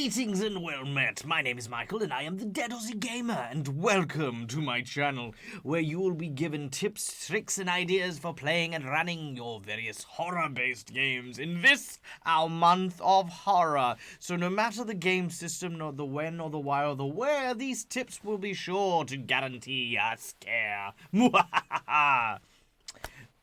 Greetings and well met. My name is Michael and I am the Dead Aussie Gamer, and welcome to my channel where you will be given tips, tricks and ideas for playing and running your various horror-based games in this, our month of horror. So no matter the game system, nor the when or the why or the where, these tips will be sure to guarantee a scare.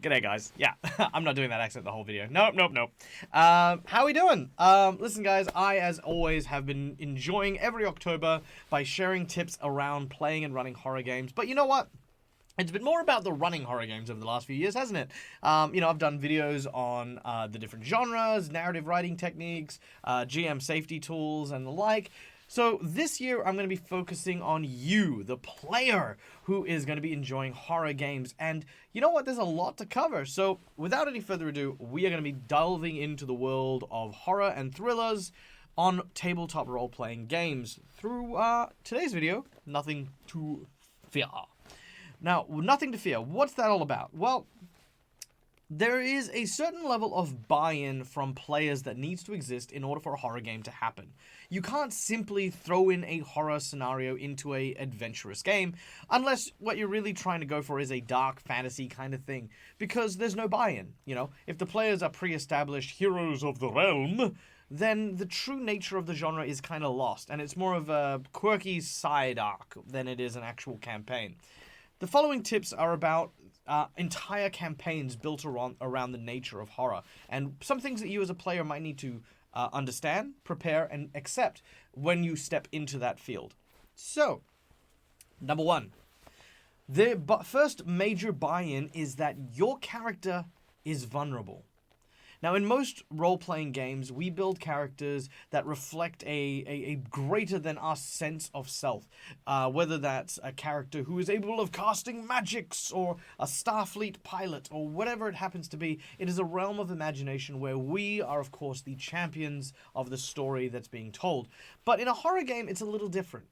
G'day guys. Yeah, I'm not doing that accent the whole video. Nope. How we doing? Listen guys, I as always have been enjoying every October by sharing tips around playing and running horror games. But you know what? It's been more about the running horror games over the last few years, hasn't it? I've done videos on the different genres, narrative writing techniques, GM safety tools, and the like. So this year, I'm going to be focusing on you, the player, who is going to be enjoying horror games. And you know what? There's a lot to cover. So without any further ado, we are going to be delving into the world of horror and thrillers on tabletop role-playing games through today's video, Nothing to Fear. Now, Nothing to Fear, what's that all about? Well, there is a certain level of buy-in from players that needs to exist in order for a horror game to happen. You can't simply throw in a horror scenario into a adventurous game unless what you're really trying to go for is a dark fantasy kind of thing, because there's no buy-in. You know, if the players are pre-established heroes of the realm, then the true nature of the genre is kind of lost, and it's more of a quirky side arc than it is an actual campaign. The following tips are about entire campaigns built around the nature of horror, and some things that you as a player might need to understand, prepare, and accept when you step into that field. So, number one, the first major buy-in is that your character is vulnerable. Now, in most role-playing games, we build characters that reflect a greater-than-us sense of self. Whether that's a character who is able of casting magics, or a Starfleet pilot, or whatever it happens to be, it is a realm of imagination where we are, of course, the champions of the story that's being told. But in a horror game, it's a little different.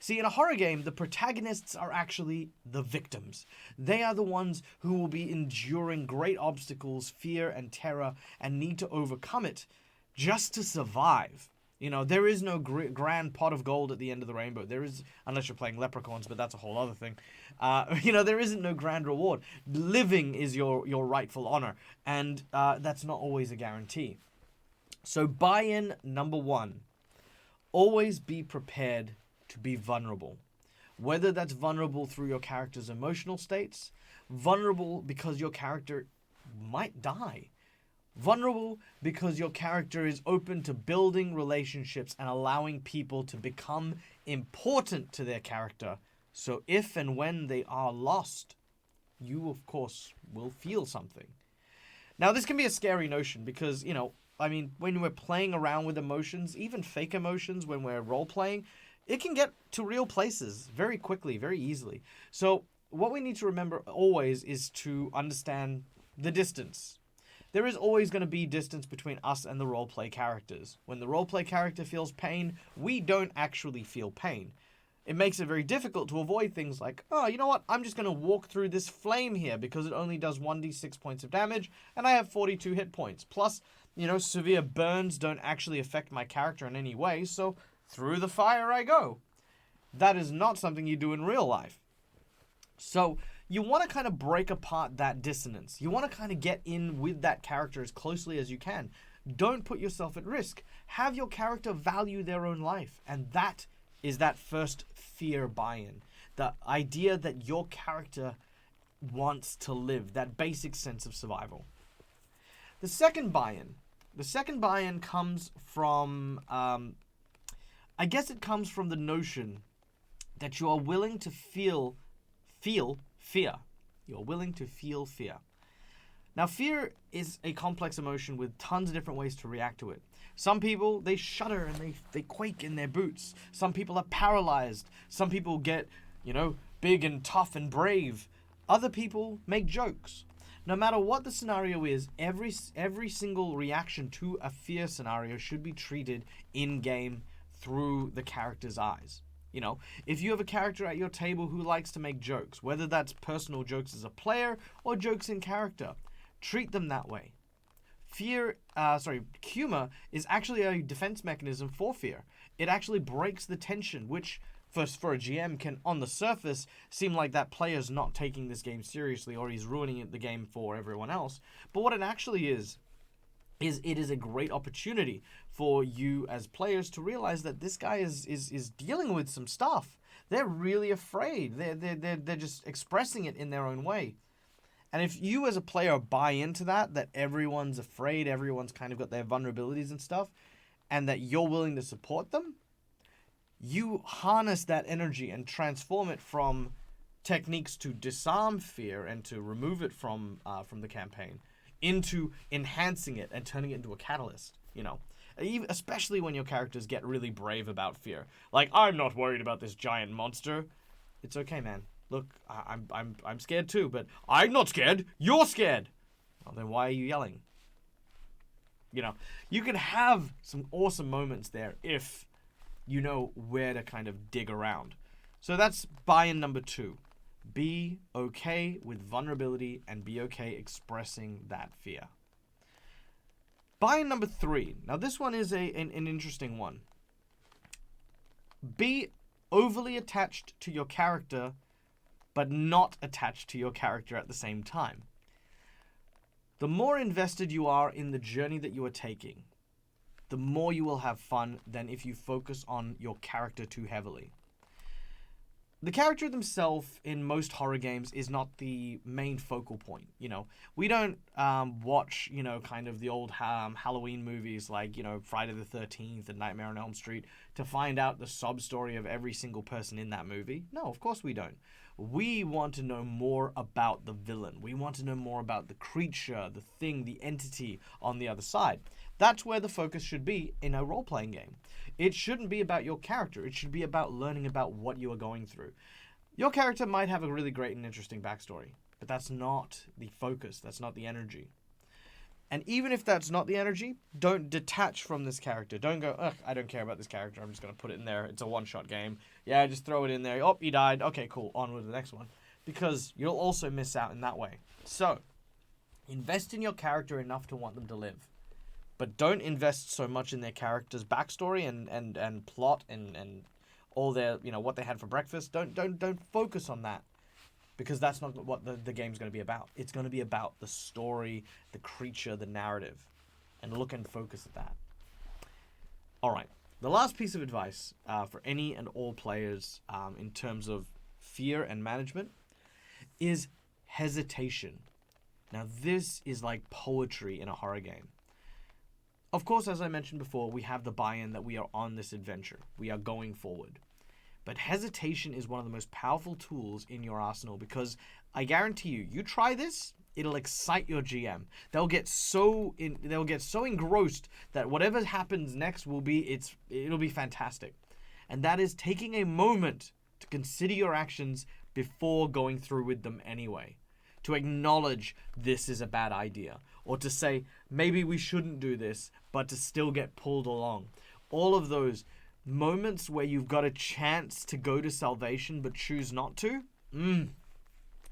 See, in a horror game, the protagonists are actually the victims. They are the ones who will be enduring great obstacles, fear and terror, and need to overcome it just to survive. You know, there is no grand pot of gold at the end of the rainbow. There is, unless you're playing leprechauns, but that's a whole other thing. There isn't no grand reward. Living is your rightful honor, and that's not always a guarantee. So buy-in number one, always be prepared to be vulnerable. Whether that's vulnerable through your character's emotional states, vulnerable because your character might die, vulnerable because your character is open to building relationships and allowing people to become important to their character. So if and when they are lost, you of course will feel something. Now this can be a scary notion because, when we're playing around with emotions, even fake emotions when we're role-playing, it can get to real places very quickly, very easily. So what we need to remember always is to understand the distance. There is always going to be distance between us and the roleplay characters. When the roleplay character feels pain, we don't actually feel pain. It makes it very difficult to avoid things like, oh, you know what, I'm just going to walk through this flame here because it only does 1d6 points of damage and I have 42 hit points. Plus, severe burns don't actually affect my character in any way, so through the fire I go. That is not something you do in real life. So you want to kind of break apart that dissonance. You want to kind of get in with that character as closely as you can. Don't put yourself at risk. Have your character value their own life. And that is that first fear buy-in. The idea that your character wants to live. That basic sense of survival. The second buy-in comes from it comes from the notion that you are willing to feel fear. You're willing to feel fear. Now, fear is a complex emotion with tons of different ways to react to it. Some people, they shudder and they quake in their boots. Some people are paralyzed. Some people get, big and tough and brave. Other people make jokes. No matter what the scenario is, every single reaction to a fear scenario should be treated in-game through the character's eyes. If you have a character at your table who likes to make jokes, whether that's personal jokes as a player or jokes in character, treat them that way. Humor is actually a defense mechanism for fear. It actually breaks the tension, which for a GM can, on the surface, seem like that player's not taking this game seriously or he's ruining the game for everyone else. But what it actually is it is a great opportunity for you as players to realize that this guy is dealing with some stuff. They're really afraid. They're just expressing it in their own way. And if you as a player buy into that everyone's afraid, everyone's kind of got their vulnerabilities and stuff, and that you're willing to support them, you harness that energy and transform it from techniques to disarm fear and to remove it from the campaign into enhancing it and turning it into a catalyst, especially when your characters get really brave about fear. Like, I'm not worried about this giant monster. It's okay, man. Look, I'm scared too, but I'm not scared. You're scared. Well, then why are you yelling? You can have some awesome moments there if you know where to kind of dig around. So that's buy-in number 2. Be okay with vulnerability and be okay expressing that fear. Buy-in number 3. Now this one is an interesting one. Be overly attached to your character, but not attached to your character at the same time. The more invested you are in the journey that you are taking, the more you will have fun than if you focus on your character too heavily. The character themselves in most horror games is not the main focal point. We don't watch, kind of the old Halloween movies like, Friday the 13th and Nightmare on Elm Street to find out the sob story of every single person in that movie. No, of course we don't. We want to know more about the villain. We want to know more about the creature, the thing, the entity on the other side. That's where the focus should be in a role-playing game. It shouldn't be about your character. It should be about learning about what you are going through. Your character might have a really great and interesting backstory, but that's not the focus. That's not the energy. And even if that's not the energy, don't detach from this character. Don't go, ugh, I don't care about this character. I'm just going to put it in there. It's a one-shot game. Yeah, just throw it in there. Oh, he died. Okay, cool. On with the next one. Because you'll also miss out in that way. So, invest in your character enough to want them to live. But don't invest so much in their character's backstory and plot and all their, what they had for breakfast. Don't focus on that. Because that's not what the game's going to be about. It's going to be about the story, the creature, the narrative. And look and focus at that. Alright. The last piece of advice for any and all players in terms of fear and management is hesitation. Now this is like poetry in a horror game. Of course, as I mentioned before, we have the buy-in that we are on this adventure. We are going forward. But hesitation is one of the most powerful tools in your arsenal because I guarantee you try this, it'll excite your GM. They'll get so engrossed that whatever happens next it'll be fantastic. And that is taking a moment to consider your actions before going through with them anyway. To acknowledge this is a bad idea. Or to say, maybe we shouldn't do this, but to still get pulled along. All of those moments where you've got a chance to go to salvation but choose not to.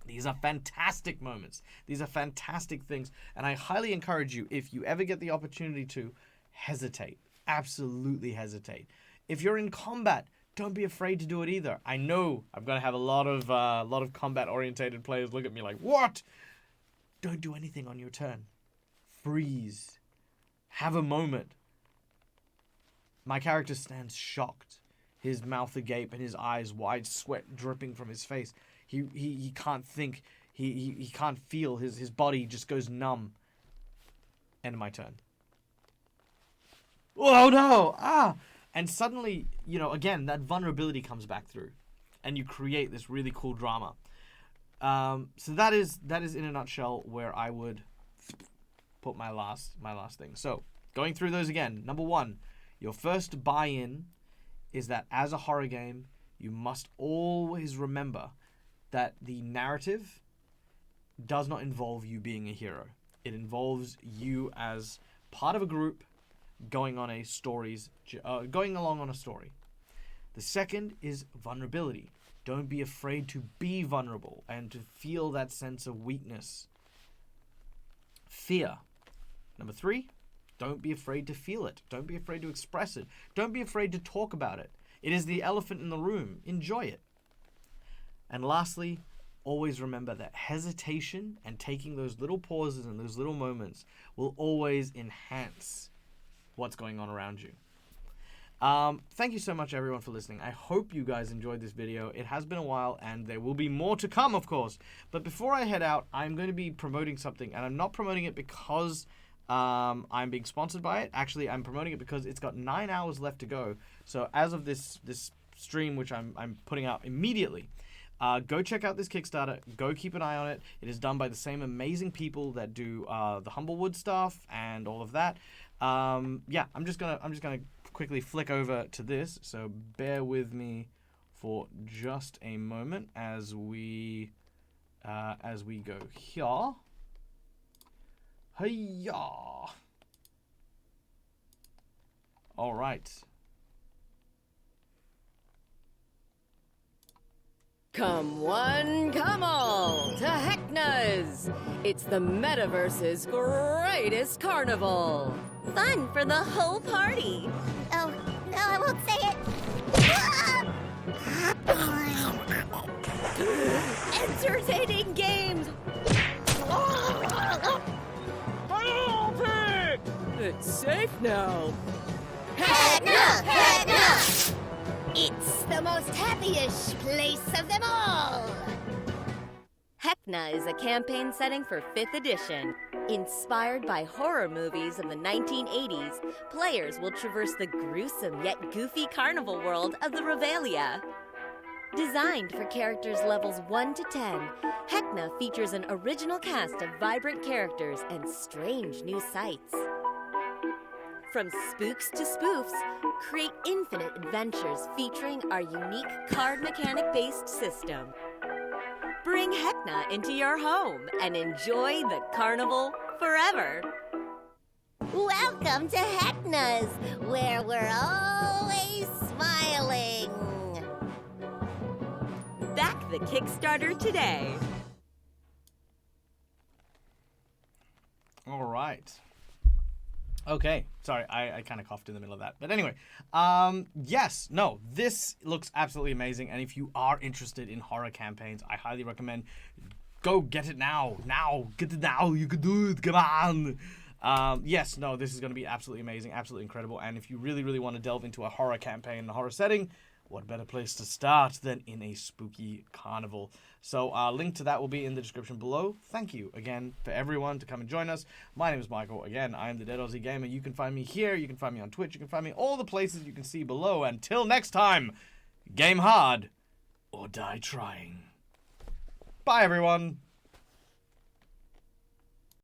These are fantastic moments. These are fantastic things. And I highly encourage you, if you ever get the opportunity to, hesitate. Absolutely hesitate. If you're in combat, don't be afraid to do it either. I know I'm going to have a lot of combat-orientated players look at me like, what? Don't do anything on your turn. Freeze. Have a moment. My character stands shocked, his mouth agape and his eyes wide, sweat dripping from his face. He can't think, he can't feel, his body just goes numb. End of my turn. Oh no! And suddenly, again, that vulnerability comes back through. And you create this really cool drama. So that is in a nutshell where I would put my last thing. So, going through those again. Number 1. Your first buy-in is that as a horror game, you must always remember that the narrative does not involve you being a hero. It involves you as part of a group going along on a story. The second is vulnerability. Don't be afraid to be vulnerable and to feel that sense of weakness. Fear. Number 3, don't be afraid to feel it. Don't be afraid to express it. Don't be afraid to talk about it. It is the elephant in the room. Enjoy it. And lastly, always remember that hesitation and taking those little pauses and those little moments will always enhance what's going on around you. Thank you so much, everyone, for listening. I hope you guys enjoyed this video. It has been a while, and there will be more to come, of course. But before I head out, I'm going to be promoting something, and I'm not promoting it because I'm being sponsored by it. Actually, I'm promoting it because it's got 9 hours left to go. So as of this stream, which I'm putting out immediately, go check out this Kickstarter. Go keep an eye on it. It is done by the same amazing people that do the Humblewood stuff and all of that. Yeah, I'm just gonna quickly flick over to this. So bear with me for just a moment as we go here. Hiya! All right. Come one, come all to Heckna's! It's the metaverse's greatest carnival! Fun for the whole party. Oh, no, I won't say it. Entertaining games! It's safe now! Heckna! Heckna! It's the most happyish place of them all! Heckna is a campaign setting for 5th edition. Inspired by horror movies of the 1980s, players will traverse the gruesome yet goofy carnival world of the Revelia. Designed for characters levels 1 to 10, Heckna features an original cast of vibrant characters and strange new sights. From spooks to spoofs, create infinite adventures featuring our unique card mechanic-based system. Bring Heckna into your home and enjoy the carnival forever. Welcome to Heckna's, where we're always smiling. Back the Kickstarter today. All right. Okay, sorry, I kind of coughed in the middle of that. But anyway, yes, no, this looks absolutely amazing. And if you are interested in horror campaigns, I highly recommend go get it now. Get it now. You can do it. Come on. Yes, no, this is going to be absolutely amazing, absolutely incredible. And if you really, really want to delve into a horror campaign in a horror setting, what better place to start than in a spooky carnival? So link to that will be in the description below. Thank you again for everyone to come and join us. My name is Michael. Again, I am the Dead Aussie Gamer. You can find me here. You can find me on Twitch. You can find me all the places you can see below. Until next time, game hard or die trying. Bye, everyone.